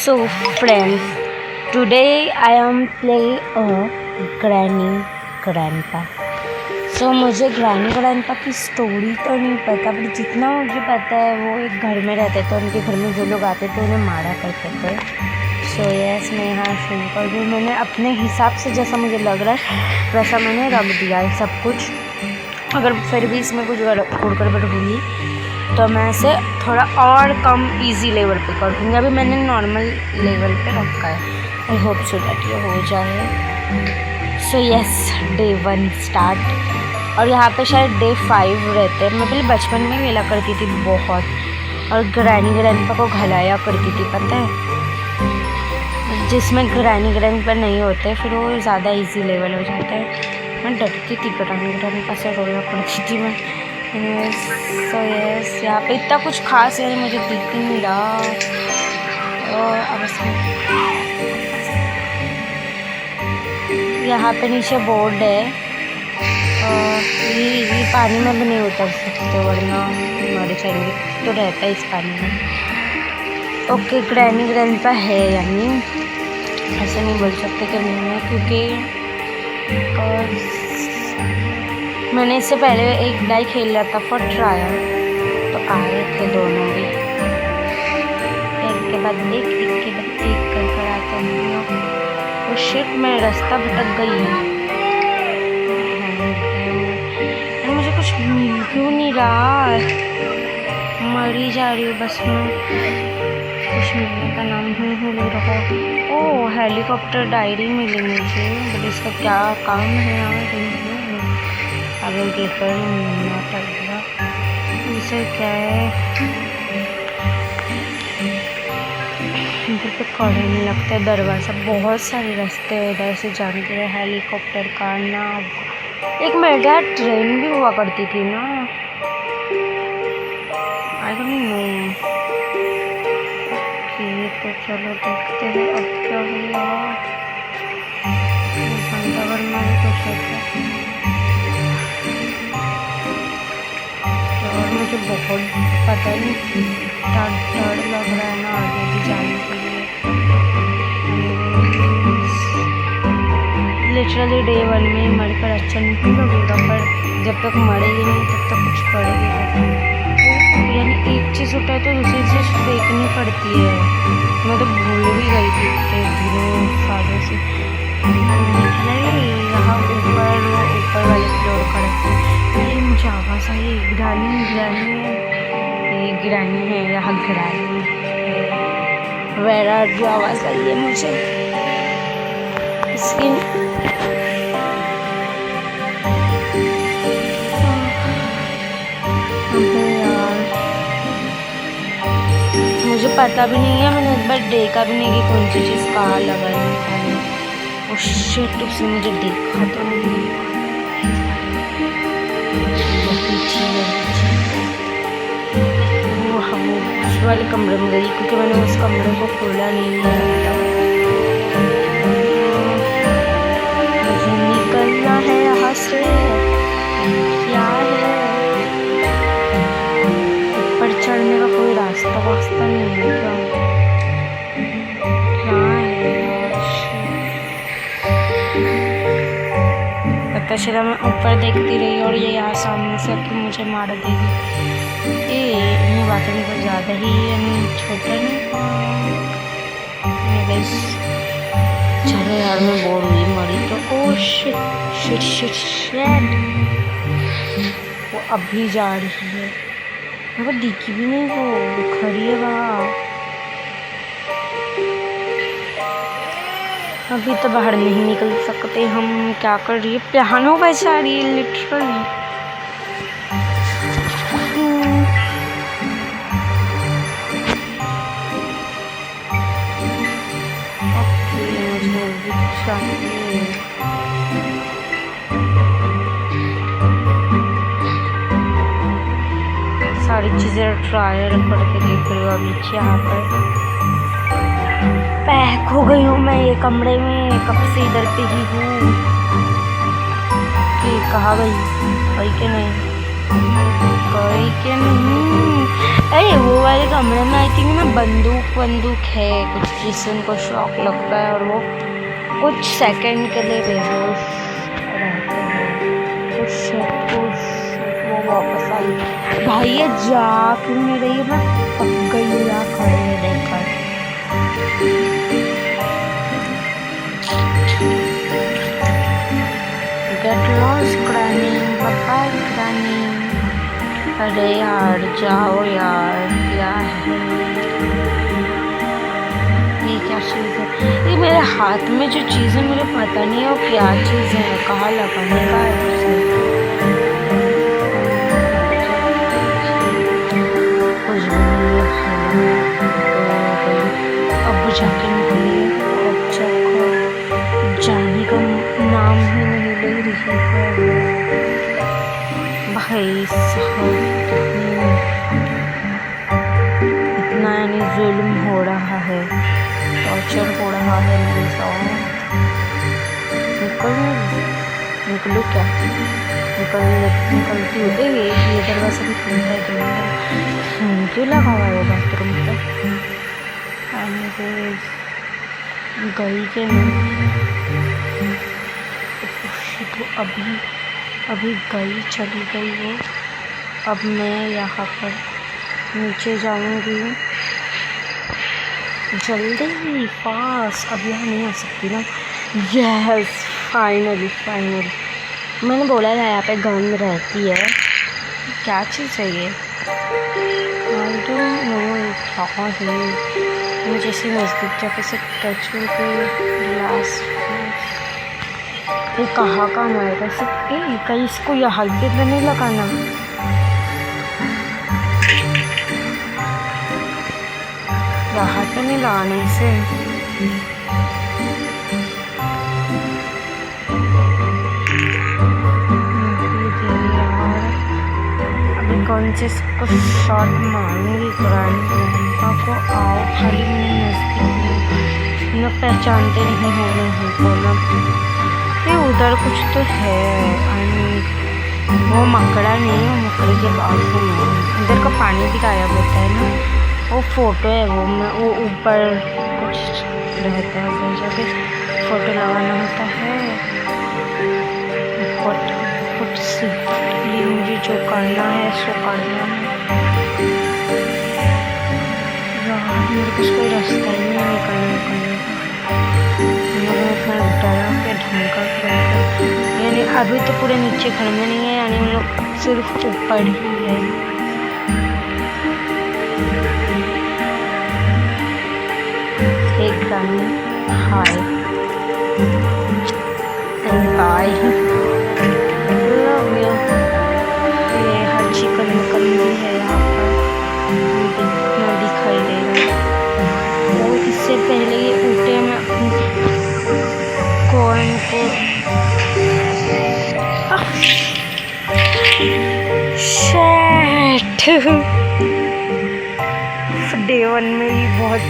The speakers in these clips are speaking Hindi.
So friends, today I am playing a Granny Grandpa. So मुझे ग्रैनी ग्रैंडपा की स्टोरी तो नहीं पता, बट जितना मुझे पता है वो एक घर में रहते थे, उनके घर में जो लोग आते थे उन्हें मारा करते थे. सो यस, मैं यहाँ शुरू कर दूँ. मैंने अपने हिसाब से जैसा मुझे लग रहा है वैसा मैंने रख दिया है सब कुछ. अगर फिर भी इसमें कुछ गड़बड़ हुई तो मैं इसे थोड़ा और कम इजी लेवल पे कर दूँगी. अभी मैंने नॉर्मल लेवल पे रखा है. आई होप सो दैट ये हो जाए. So yes, day 1 start. और यहाँ पे शायद डे 5 रहते हैं. मैं पहले बचपन में खेला करती थी बहुत, और ग्रैनी ग्रैंडपा को घलाया करती थी, पता है. जिसमें ग्रैनी ग्रैंडपा नहीं होते फिर वो ज़्यादा इजी लेवल हो जाता है. मैं डरती थी ग्रैनी ग्रैंडपा से, रोया करती थी मैं. सो यस, यहाँ पे इतना कुछ खास है मुझे दिख नहीं रहा. और अब यहाँ पे नीचे बोर्ड है. ये पानी में भी नहीं उतर सकते वरना मर जाएंगे, तो रहता है इस पानी में. ओके, ग्रैनी ग्रैंडपा है, यानी ऐसे नहीं बोल सकते कि नहीं है, क्योंकि मैंने इससे पहले एक डाई खेल रहा था फॉर ट्रायल, तो आए थे दोनों भी एक के बाद एक कर आते हैं. तो शिट, मैं रास्ता भटक गई हूँ. मुझे कुछ मिल क्यों नहीं रहा, मरी जा रही हूँ बस मैं. कुछ मिलने का नाम नहीं ले रहा. ओह, हेलीकॉप्टर डायरी मिली मुझे, बट इसका क्या काम है यार. अगर पेपर मिलना पड़ेगा. इसे क्या है, इधर पे कड़े नहीं लगता है दरवाज़ा. बहुत सारे रास्ते हैं इधर से जाने के लिए. हेलीकॉप्टर का नाम, एक मेरे यहाँ ट्रेन भी हुआ करती थी ना. I don't know. तो चलो देखते हैं अब क्या हुआ. घंटा भर में कुछ होता और मुझे बहुत पता नहीं, डर लग रहा है ना आगे भी जाने के लिए. लिटरली डे 1 में मरकर अच्छा नहीं लगेगा, पर जब तक मरेगी नहीं तब तक कुछ करेगी. यानी एक चीज़ उठाए तो दूसरी चीज़ फेंकनी पड़ती है. मैं तो भूल भी गई थी इतने दिनों सालों से. यहाँ ऊपर वाले फ्लोर पर ये मुझे आवाज़ आई. ग्रैनी है, ये ग्रैनी है, यहाँ ग्रैनी है. वेर आर यू आवाज़ आई है मुझे इसकी. मुझे पता भी नहीं है, मैंने एक बार देखा भी नहीं कि कौन सी चीज़ कहाँ लगानी है. उस शिट, उसने मुझे देखा तो नहीं. वो हम उस वाले कमरे में गई, क्योंकि मैंने उस कमरे को खोला नहीं था. मुझे निकलना है यहाँ से. क्या है, ऊपर चढ़ने का कोई रास्ता नहीं है क्या? क्या है, पता चला मैं ऊपर देखती रही और ये यहाँ सामने से कि मुझे मार देगी. ये बात में कुछ ज़्यादा ही छोटा नहीं. बस चलो यार, मैं बोर हुई मरी तो. ओ शिट, वो अभी जा रही है. वो दिखी भी नहीं, वो खड़ी है वहाँ. अभी तो बाहर नहीं निकल सकते हम. क्या कर रही है, पियानो बजा रही है लिटरली. सारी चीज़ें ट्रायल करके देख रही हूँ. अभी यहाँ पर पैक हो गई हूँ मैं ये कमरे में. कब से इधर पे ही हूँ कि कहाँ गई, वही के नहीं. गई कि नहीं। अरे वो वाले कमरे में आई थिंक ना बंदूक है कुछ, जिससे उनको शॉक लगता है और वो कुछ सेकंड के लिए बेहोश रहते हैं। वो वापस आई। भाई ये जा क्यों नहीं रही है? मैं पक गई या खड़े देखकर। Get lost granny, bye bye granny. अरे यार जाओ यार, क्या है ये? क्या चीज़ है ये? मेरे हाथ में जो चीज़ है मुझे पता नहीं है वो क्या चीज़ है, कहाँ लगाने का है उसे। कुछ भी नहीं है। अब जाके निकली अब जाने का नाम ही नहीं ले रही है। भाई साहब इतना यानी जुल्म हो रहा है, टॉर्चर हो रहा है मेरे साथ। निकलूँ क्या? निकलती हूँ। ये दरवाज़ा भी खुलता है क्यों लगा हुआ है बाथरूम पे? गई के नहीं तो अभी गई, चली गई वो। अब मैं यहाँ पर नीचे जाऊँगी जल्दी फास्ट। अब यहाँ नहीं आ सकती ना। यस फाइनली मैंने बोला था यहाँ पे गन रहती है। क्या चीज़ है ये? आई डोंट नो क्या है। मैं जैसे नज़दीक जाके से टच करके ग्लास, ये कहाँ का मारेगा सब? कहीं इसको यहाँ पे तो नहीं लगाना। यहाँ पे नहीं लगाने से। अभी कौन से इसको शॉट मारूंगी ग्रैंडपा को? आओ खाली मेरे नज़दीक में। लोग पहचानते नहीं होंगे हमको ना। ये उधर कुछ तो है। वो मकड़ा नहीं है, वो मकड़े के बाजू में इधर का पानी भी गायब होता है ना। वो फोटो है वो ऊपर कुछ रहता है, उधर जाके फोटो लगाना होता है। कुछ सिंपली मुझे जो करना है सो करना है। यार मेरे पास कोई रास्ता ही नहीं निकलने का। डरा के ढंग का यानी अभी तो पूरे नीचे घर में नहीं है, यानी हम लोग सिर्फ ऊपर ही है। एक हाय बाय लव यू। ये हर चिकन भी है यहाँ पर, इतना दिखाई दे रहा है। और इससे पहले ये ऊँटे में कौन को डे 1 में ही बहुत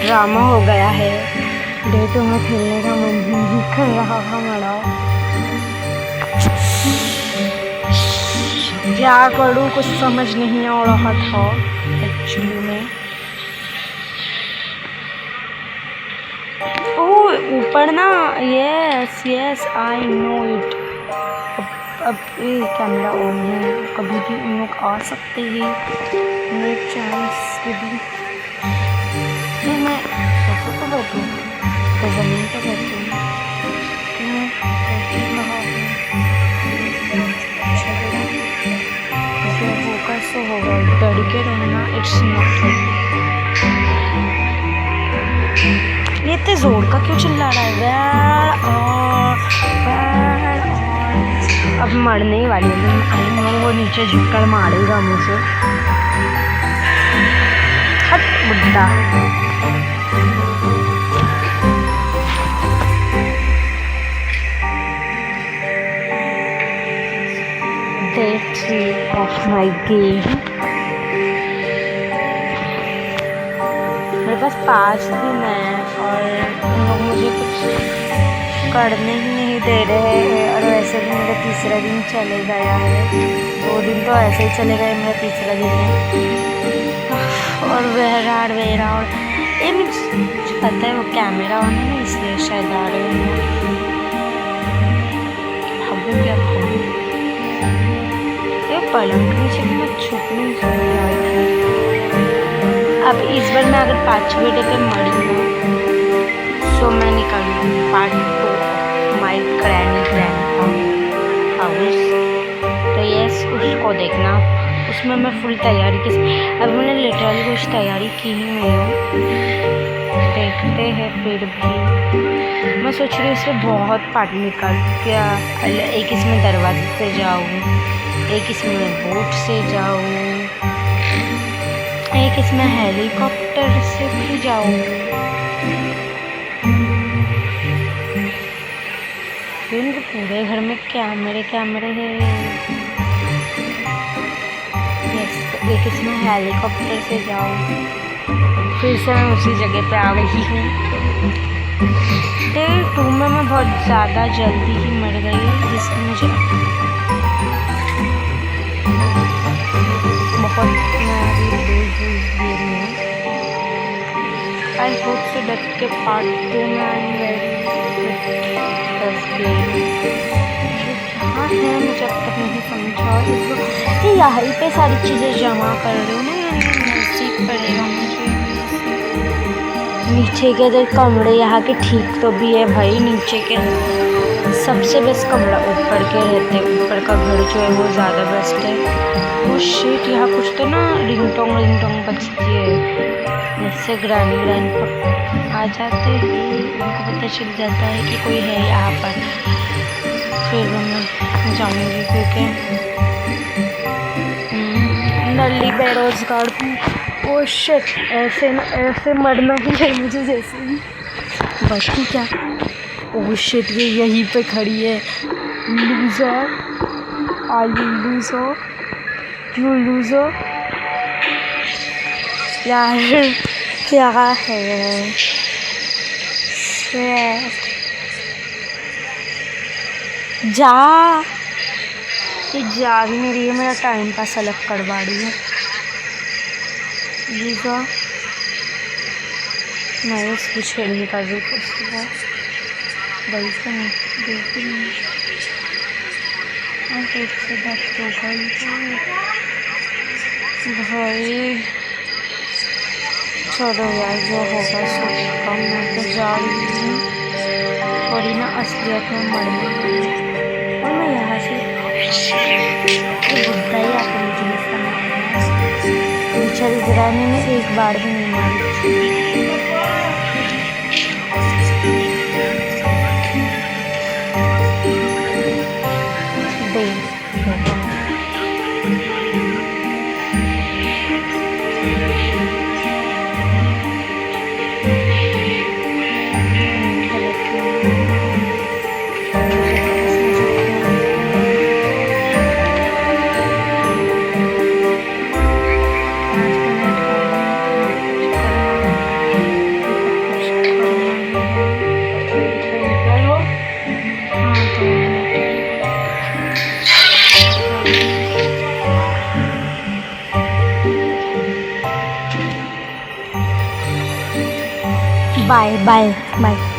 ड्रामा हो गया है। डे 2 में खेलने का मन नहीं कर रहा हमारा। क्या करूँ कुछ समझ नहीं आ रहा था एक्चुअली में। ऊपर ना यस आई नो इट। अब ये कैमरा ऑन है, कभी भी उन लोग आ सकते हैं। नो चांस भी। मैं सोफे पर बैठूँ तो ज़मीन पर बैठूँ? मैं वो कैसे होगा? डर के रहना इट्स नॉट। ये इतने जोर का क्यों चिल्ला रहा है? अब मरने ही वाली है। आई नो वो नीचे झुककर मारेगा मुझे। हट बुड्ढा। Day 3 of my game। मेरे पास 5 दिन है और उन लोग मुझे कुछ करने ही नहीं दे रहे हैं। और वैसे भी मेरा तीसरा दिन चले गया है, 2 दिन तो ऐसे ही चले गए, मेरा तीसरा दिन है। और बहराड़ ये मुझे पता है वो कैमरा ऑन है ना, इसलिए शायद आ रहे हैं। भागू क्या भागू, ये पलंग के नीचे भी मैं छुप नहीं सकती। अब इस बार मैं अगर 5वें डे पे मरी ना, तो मैं निकालूंगी पार्ट 2 माई ग्रैनी ग्रैंडपा हाउस। तो यस, उसको देखना, उसमें मैं फुल तैयारी के अब मैंने लिटरली कुछ तैयारी की ही नहीं है। देखते हैं, फिर भी मैं सोच रही हूँ इसमें बहुत पार्ट निकाल क्या, एक इसमें दरवाजे से जाऊँ, एक इसमें बोट से जाऊँ, एक इसमें हेलीकॉप्टर से भी जाऊँ। पूरे घर में कैमरे हैं। यस, तो एक इसमें हेलीकॉप्टर से जाऊँ। फिर से मैं उसी जगह पे आ गई हूँ। डे 2 में मैं बहुत ज़्यादा जल्दी ही मर गई, जिसकी मुझे बहुत आई होप से डेथ के पार्ट 2 में आई एम वेरी हाँ है, मुझे अब तक नहीं समझा। इसको यहीं पे सारी चीज़ें जमा कर रही हूँ ना, यानी नज़दीक पड़ेगा मुझे। नीचे के तो कमरे यहाँ के ठीक तो भी है भाई, नीचे के सबसे बेस्ट कमरा ऊपर के रहते हैं। ऊपर का घर जो है वो ज़्यादा बेस्ट है। वो शिट, यहाँ कुछ तो ना रिंगटोंग बजती है, जिससे ग्रैनी आ जाते ही उनको पता चल जाता है कि कोई है यहाँ पर। फिर मैं जाऊँगी क्योंकि नल्ली बेरोजगार हूँ। ओ शिट, ऐसे मरना ही है मुझे, जैसे ही बचती क्या। ओ शिट, ये यहीं पे खड़ी है। Loser, are you loser, you loser यार, क्या है। जा, ये जा भी नहीं रही है, मेरा टाइम पास अलग करवा रही है। लूज़र, मैं इसकी छेड़नी कर रही थी उसके बाद देखते नहीं भाई। चलो यार, जो होगा सो होगा, मैं तो जा रही हूँ। थोड़ी ना असलियत में मरने, और मैं यहाँ से बुढ़ा ही आकर मुझे नहीं समझ, बेचारी ग्रैनी ने एक बार भी नहीं मारी। Bye bye bye.